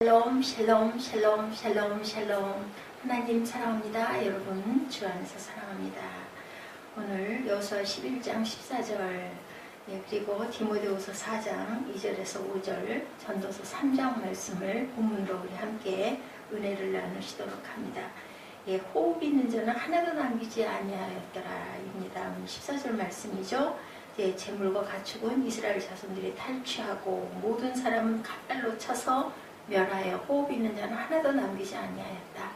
샬롬 샬롬 샬롬 샬롬 샬롬. 하나님 사랑합니다. 여러분 주 안에서 사랑합니다. 오늘 여호수아 11장 14절 그리고 디모데후서 4장 2절에서 5절 전도서 3장 말씀을 본문으로 우리 함께 은혜를 나누시도록 합니다. 호흡 있는 자는 하나도 남기지 아니하였더라 입니다. 14절 말씀이죠. 재물과 가축은 이스라엘 자손들이 탈취하고 모든 사람은 칼날로 쳐서 멸하여 호흡 있는 자는 하나도 남기지 아니하였다.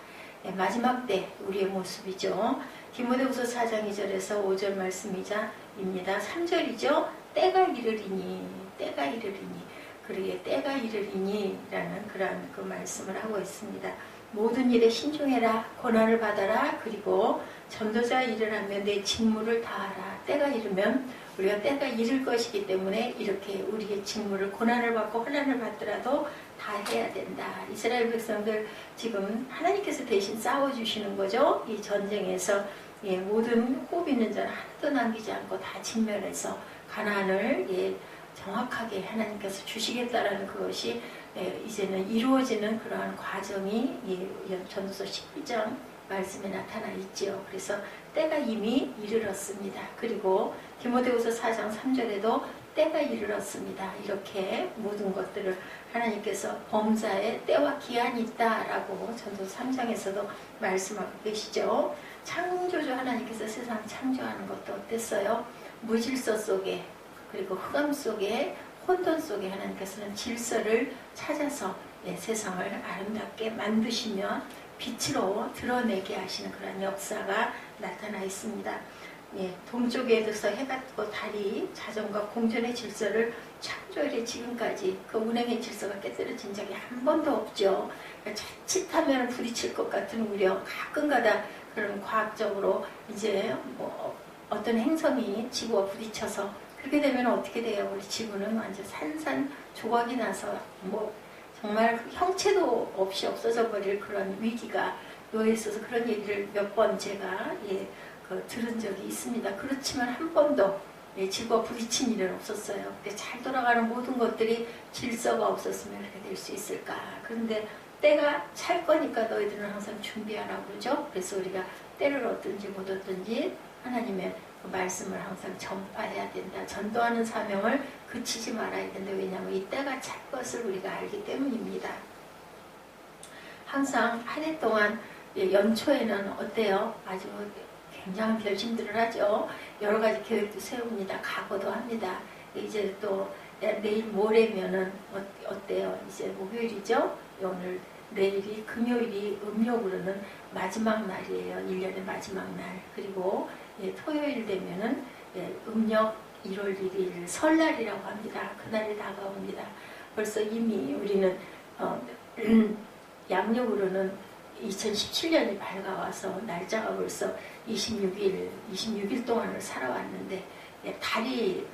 마지막 때 우리의 모습이죠. 디모데후서 4장 2절에서 5절 말씀이자 입니다. 3절이죠. 때가 이르리니 그러기에 때가 이르리니 라는 그런 그 말씀을 하고 있습니다. 모든 일에 신중해라, 고난을 받아라, 그리고 전도자 일을 하며 내 직무를 다하라. 때가 이르면 우리가 때가 이를 것이기 때문에 이렇게 우리의 직무를 고난을 받고 환난을 받더라도 다 해야 된다. 이스라엘 백성들 지금 하나님께서 대신 싸워주시는 거죠. 이 전쟁에서 모든 호흡 있는 자는 하나도 남기지 않고 다 진멸해서 가나안을 정확하게 하나님께서 주시겠다라는 그것이 이제는 이루어지는 그러한 과정이 전도서 11장 말씀에 나타나 있죠. 그래서 때가 이미 이르렀습니다. 그리고 디모데후서 4장 3절에도 때가 이르렀습니다. 이렇게 모든 것들을 하나님께서 범사에 때와 기한이 있다라고 전도서 3장에서도 말씀하고 계시죠. 창조주 하나님께서 세상 창조하는 것도 어땠어요? 무질서 속에 그리고 흑암 속에 혼돈 속에 하나님께서는 질서를 찾아서 세상을 아름답게 만드시며 빛으로 드러내게 하시는 그런 역사가 나타나 있습니다. 동쪽에서 해가 뜨고 달이 자전과 공전의 질서를 창조일에 지금까지 그 운행의 질서가 깨뜨려진 적이 한 번도 없죠. 자칫하면 부딪힐 것 같은 우려, 가끔가다 그런 과학적으로 이제 어떤 행성이 지구와 부딪혀서 그렇게 되면 어떻게 돼요? 우리 지구는 완전 산산조각이 나서 정말 형체도 없이 없어져 버릴 그런 위기가 놓여 있어서 그런 얘기를 몇 번 제가 들은 적이 있습니다. 그렇지만 한 번도 지구와 부딪힌 일은 없었어요. 잘 돌아가는 모든 것들이 질서가 없었으면 그렇게 될 수 있을까? 그런데 때가 찰 거니까 너희들은 항상 준비하라고 그러죠. 그래서 우리가 때를 얻든지 못 얻든지 하나님의 그 말씀을 항상 전파해야 된다. 전도하는 사명을 그치지 말아야 된다. 왜냐하면 이 때가 찰 것을 우리가 알기 때문입니다. 항상 한 해 동안 연초에는 어때요? 아주 굉장한 결심들을 하죠. 여러 가지 계획도 세웁니다. 각오도 합니다. 이제 또 내일 모레면은 어때요? 이제 목요일이죠? 오늘 내일이 금요일이 음력으로는 마지막 날이에요. 1년의 마지막 날. 그리고 토요일 되면은 음력 1월 1일 설날이라고 합니다. 그날이 다가옵니다. 벌써 이미 우리는 양력으로는 2017년이 밝아와서 날짜가 벌써 26일 동안을 살아왔는데 달이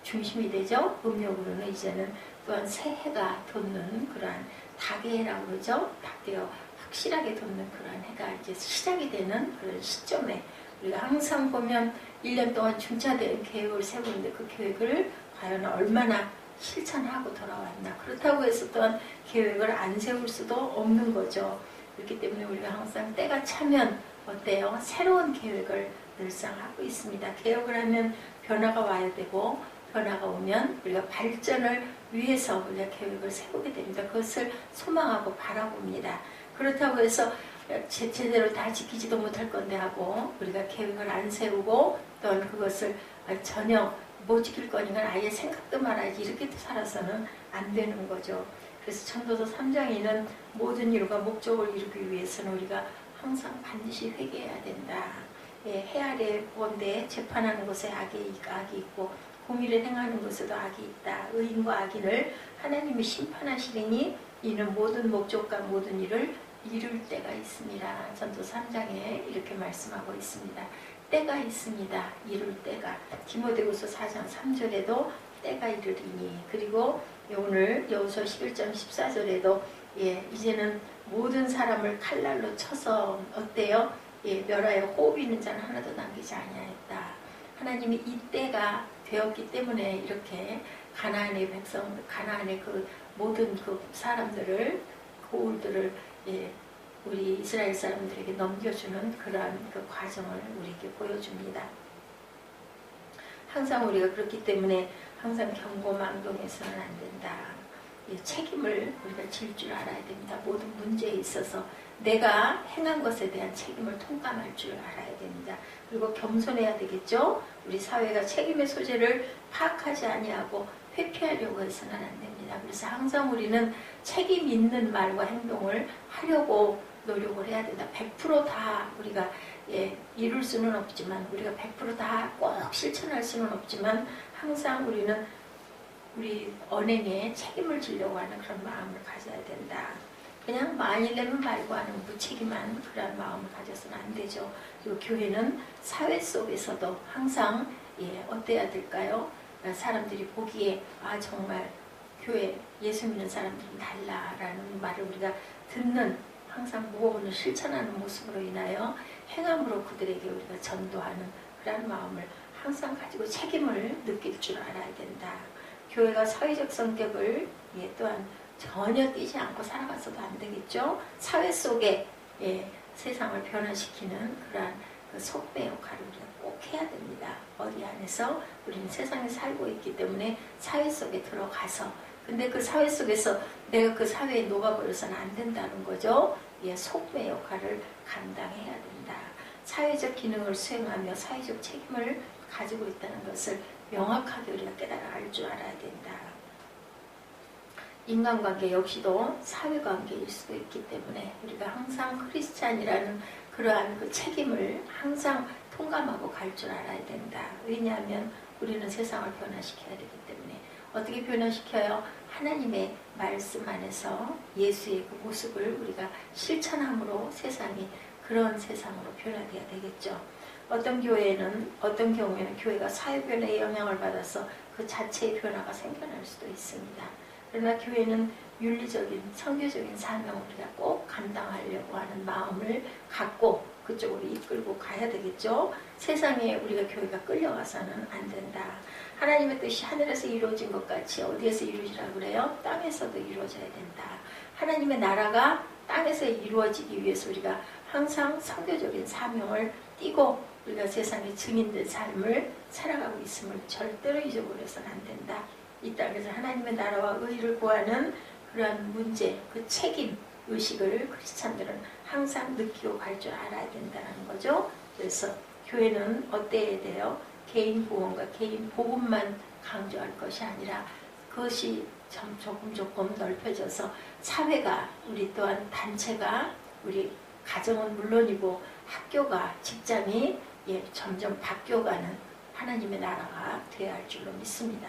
중심이 되죠. 음력으로는 이제는 또한 새해가 돋는 그러한 닭해라고 그러죠. 닭되어 확실하게 돋는 그러한 해가 이제 시작이 되는 그런 시점에 우리가 항상 보면 1년 동안 중차대한 계획을 세우는데 그 계획을 과연 얼마나 실천하고 돌아왔나. 그렇다고 해서 또한 계획을 안 세울 수도 없는 거죠. 그렇기 때문에 우리가 항상 때가 차면 어때요? 새로운 계획을 늘상 하고 있습니다. 개혁을 하면 변화가 와야 되고 변화가 오면 우리가 발전을 위해서 우리가 계획을 세우게 됩니다. 그것을 소망하고 바라봅니다. 그렇다고 해서 제대로 다 지키지도 못할 건데 하고 우리가 계획을 안 세우고 또는 그것을 전혀 못 지킬 거니까 아예 생각도 말아야지 이렇게 살아서는 안 되는 거죠. 그래서 전도서 3장에는 모든 일과 목적을 이루기 위해서는 우리가 항상 반드시 회개해야 된다. 해 아래 본데 재판하는 곳에 악이 있고 공의를 행하는 곳에도 악이 있다. 의인과 악인을 하나님이 심판하시리니 이는 모든 목적과 모든 일을 이룰 때가 있습니다. 전도서 3장에 이렇게 말씀하고 있습니다. 때가 있습니다. 이룰 때가. 디모데후서 4장 3절에도 때가 이르리니. 그리고 오늘 여호수아 11장 14절에도 이제는 모든 사람을 칼날로 쳐서 어때요? 멸하여 호흡 있는 자는 하나도 남기지 아니하였다. 하나님이 이 때가 되었기 때문에 이렇게 가나안의 백성, 가나안의 그 모든 그 사람들을 보울들을 우리 이스라엘 사람들에게 넘겨주는 그러한 그 과정을 우리에게 보여줍니다. 항상 우리가 그렇기 때문에 항상 경고망동해서는 안 된다. 책임을 우리가 질 줄 알아야 됩니다. 모든 문제에 있어서 내가 행한 것에 대한 책임을 통감할 줄 알아야 됩니다. 그리고 겸손해야 되겠죠. 우리 사회가 책임의 소재를 파악하지 아니하고 회피하려고 해서는 안 됩니다. 그래서 항상 우리는 책임 있는 말과 행동을 하려고 노력을 해야 된다. 100%다 우리가 이룰 수는 없지만, 우리가 100% 다 꼭 실천할 수는 없지만, 항상 우리는 우리 언행에 책임을 지려고 하는 그런 마음을 가져야 된다. 그냥 만일내면 말고 하는 무책임한 그런 마음을 가져서는 안 되죠. 그리고 교회는 사회 속에서도 항상 어때야 될까요? 사람들이 보기에 정말 교회 예수 믿는 사람들은 달라라는 말을 우리가 듣는, 항상 무엇을 실천하는 모습으로 인하여 행함으로 그들에게 우리가 전도하는 그런 마음을 항상 가지고 책임을 느낄 줄 알아야 된다. 교회가 사회적 성격을 또한 전혀 띄지 않고 살아가서도 안 되겠죠. 사회 속에 세상을 변화시키는 그러한 그 속배 역할을 우리가 꼭 해야 됩니다. 어디 안에서 우리는 세상에 살고 있기 때문에 사회 속에 들어가서, 근데 그 사회 속에서 내가 그 사회에 녹아버려서는 안 된다는 거죠. 속배 역할을 감당해야 된다. 사회적 기능을 수행하며 사회적 책임을 가지고 있다는 것을 명확하게 우리가 깨달아 알 줄 알아야 된다. 인간관계 역시도 사회관계일 수도 있기 때문에 우리가 항상 크리스찬이라는 그러한 그 책임을 항상 통감하고 갈 줄 알아야 된다. 왜냐하면 우리는 세상을 변화시켜야 되기 때문에. 어떻게 변화시켜요? 하나님의 말씀 안에서 예수의 그 모습을 우리가 실천함으로 세상이 그런 세상으로 변화되어야 되겠죠. 어떤 경우에는 교회가 사회 변화에 영향을 받아서 그 자체의 변화가 생겨날 수도 있습니다. 그러나 교회는 윤리적인 선교적인 사명을 우리가 꼭 감당하려고 하는 마음을 갖고 그쪽으로 이끌고 가야 되겠죠. 세상에 우리가 교회가 끌려가서는 안 된다. 하나님의 뜻이 하늘에서 이루어진 것 같이 어디에서 이루어지라고 그래요? 땅에서도 이루어져야 된다. 하나님의 나라가 땅에서 이루어지기 위해서 우리가 항상 선교적인 사명을 띠고 우리가 세상의 증인된 삶을 살아가고 있음을 절대로 잊어버려서는 안 된다. 이 땅에서 하나님의 나라와 의를 구하는 그러한 문제, 그 책임 의식을 크리스찬들은 항상 느끼고 갈 줄 알아야 된다는 거죠. 그래서 교회는 어때야 돼요? 개인 보험과 개인 복음만 강조할 것이 아니라 그것이 조금 넓혀져서 사회가, 우리 또한 단체가, 우리 가정은 물론이고 학교가, 직장이 점점 바뀌어가는 하나님의 나라가 되어야 할 줄로 믿습니다.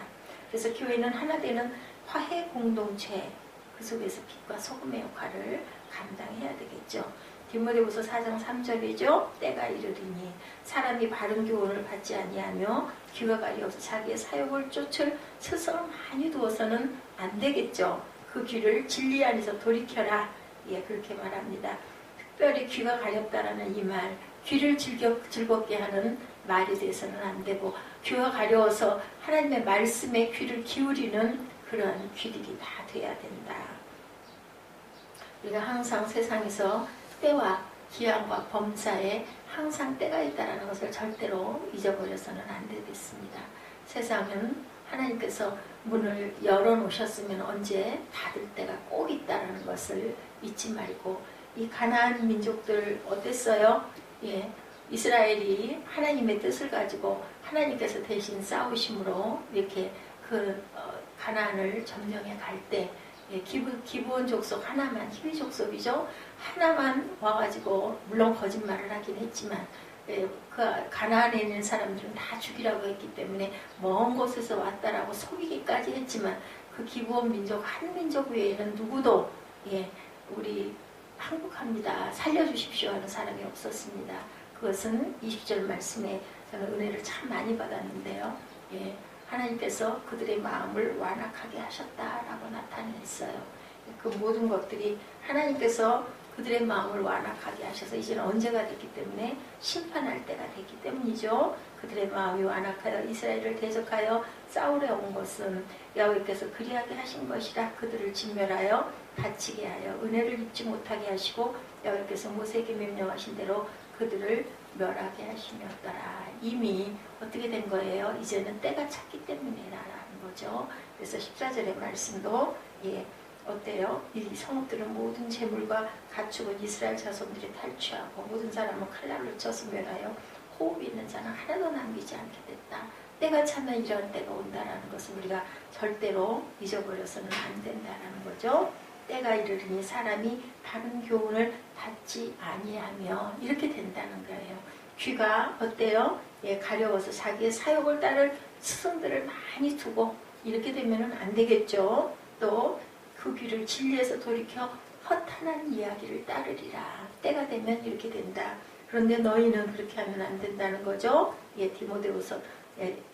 그래서 교회는 하나 되는 화해 공동체, 그 속에서 빛과 소금의 역할을 감당해야 되겠죠. 디모데후서 4장 3절이죠. 때가 이르리니 사람이 바른 교훈을 받지 아니하며 귀가 가려서 자기의 사욕을 쫓을 스스로 많이 두어서는 안 되겠죠. 그 귀를 진리 안에서 돌이켜라. 그렇게 말합니다. 특별히 귀가 가렵다라는 이 말, 귀를 즐겁게 하는 말이 돼서는 안 되고, 귀가 가려워서 하나님의 말씀에 귀를 기울이는 그런 귀들이 다 돼야 된다. 우리가 항상 세상에서 때와 기한과 범사에 항상 때가 있다는 것을 절대로 잊어버려서는 안 되겠습니다. 세상은 하나님께서 문을 열어놓으셨으면 언제 닫을 때가 꼭 있다는 것을 잊지 말고, 이 가나안 민족들 어땠어요? 이스라엘이 하나님의 뜻을 가지고 하나님께서 대신 싸우심으로 이렇게 가나안을 점령해 갈 때 기브온 족속 하나만, 히위 족속이죠. 하나만 와가지고 물론 거짓말을 하긴 했지만 그 가나안에 있는 사람들은 다 죽이라고 했기 때문에 먼 곳에서 왔다라고 속이기까지 했지만 그 기브온 민족 한 민족 외에는 누구도 우리 항복합니다, 살려주십시오 하는 사람이 없었습니다. 그것은 20절 말씀에 저는 은혜를 참 많이 받았는데요. 하나님께서 그들의 마음을 완악하게 하셨다라고 나타냈어요. 그 모든 것들이 하나님께서 그들의 마음을 완악하게 하셔서 이제는 언제가 됐기 때문에 심판할 때가 됐기 때문이죠. 그들의 마음이 완악하여 이스라엘을 대적하여 싸우려 온 것은 여호와께서 그리하게 하신 것이라 그들을 진멸하여 다치게 하여 은혜를 입지 못하게 하시고 여호와께서 모세에게 명령하신 대로 그들을 멸하게 하시었더라. 이미 어떻게 된 거예요? 이제는 때가 찼기 때문이라는 거죠. 그래서 14절의 말씀도 어때요? 이 성읍들은 모든 재물과 가축은 이스라엘 자손들이 탈취하고 모든 사람은 칼날로 쳐서 멸하여 호흡이 있는 자는 하나도 남기지 않게 됐다. 때가 차면 이런 때가 온다라는 것을 우리가 절대로 잊어버려서는 안 된다라는 거죠. 때가 이르리니 사람이 바른 교훈을 받지 아니하며 이렇게 된다는 거예요. 귀가 어때요? 가려워서 자기의 사욕을 따를 스승들을 많이 두고 이렇게 되면 안 되겠죠. 또 그 귀를 진리에서 돌이켜 허탄한 이야기를 따르리라. 때가 되면 이렇게 된다. 그런데 너희는 그렇게 하면 안 된다는 거죠. 디모데후서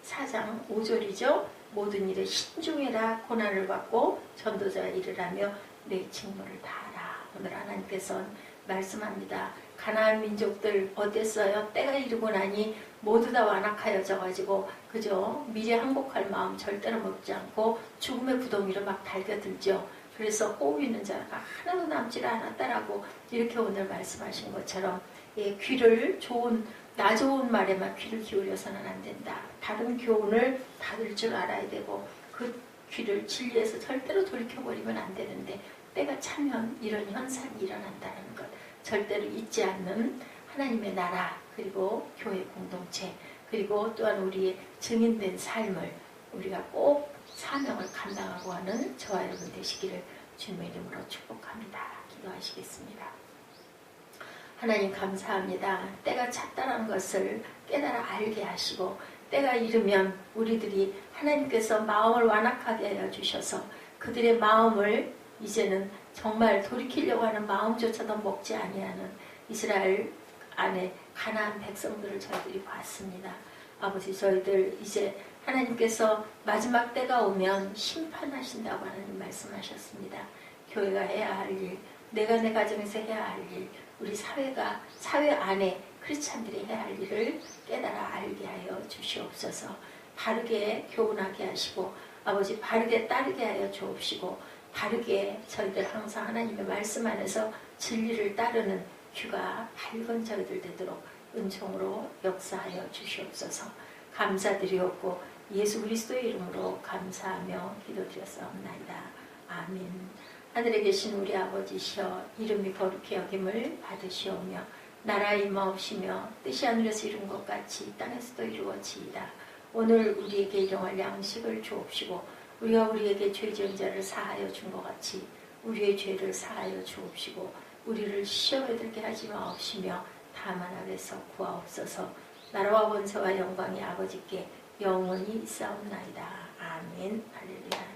4장 5절이죠. 모든 일에 신중해라. 고난을 받고 전도자의 일을 하며 내 직무를 다하라. 오늘 하나님께서는 말씀합니다. 가나안 민족들 어땠어요? 때가 이르고 나니 모두 다 완악하여져 가지고 그죠? 미래 항복할 마음 절대로 먹지 않고 죽음의 구덩이로 막 달겨들죠. 그래서 호흡 있는 자가 하나도 남지 않았다라고 이렇게 오늘 말씀하신 것처럼 귀를 나 좋은 말에만 귀를 기울여서는 안 된다. 다른 교훈을 받을 줄 알아야 되고 그 귀를 진리에서 절대로 돌이켜버리면 안 되는데 때가 차면 이런 현상이 일어난다는 것 절대로 잊지 않는 하나님의 나라 그리고 교회 공동체 그리고 또한 우리의 증인된 삶을 우리가 꼭 사명을 감당하고 하는 저와 여러분 되시기를 주님의 이름으로 축복합니다. 기도하시겠습니다. 하나님 감사합니다. 때가 찼다는 것을 깨달아 알게 하시고 때가 이르면 우리들이 하나님께서 마음을 완악하게 하여 주셔서 그들의 마음을 이제는 정말 돌이키려고 하는 마음조차도 먹지 아니하는 이스라엘 안에 가나안 백성들을 저희들이 봤습니다. 아버지 저희들 이제 하나님께서 마지막 때가 오면 심판하신다고 하나님 말씀하셨습니다. 교회가 해야 할 일, 내가 내 가정에서 해야 할 일, 우리 사회 안에 크리스찬들이 해야 할 일을 깨달아 알게 하여 주시옵소서. 바르게 교훈하게 하시고 아버지 바르게 따르게 하여 주옵시고 바르게 저희들 항상 하나님의 말씀 안에서 진리를 따르는 귀가 밝은 저희들 되도록 은총으로 역사하여 주시옵소서. 감사드리옵고 예수 그리스도의 이름으로 감사하며 기도드렸사옵나이다. 아멘. 하늘에 계신 우리 아버지시여 이름이 거룩히 여김을 받으시오며 나라 임하옵시며 뜻이 하늘에서 이룬 것 같이 땅에서도 이루어지이다. 오늘 우리에게 일용할 양식을 주옵시고 우리가 우리에게 죄 지은 자를 사하여 준 것 같이 우리의 죄를 사하여 주옵시고 우리를 시험에 들게 하지 마옵시며 다만 악에서 구하옵소서. 나라와 권세와 영광이 아버지께 영원히 있사옵나이다. 아멘. 할렐루야.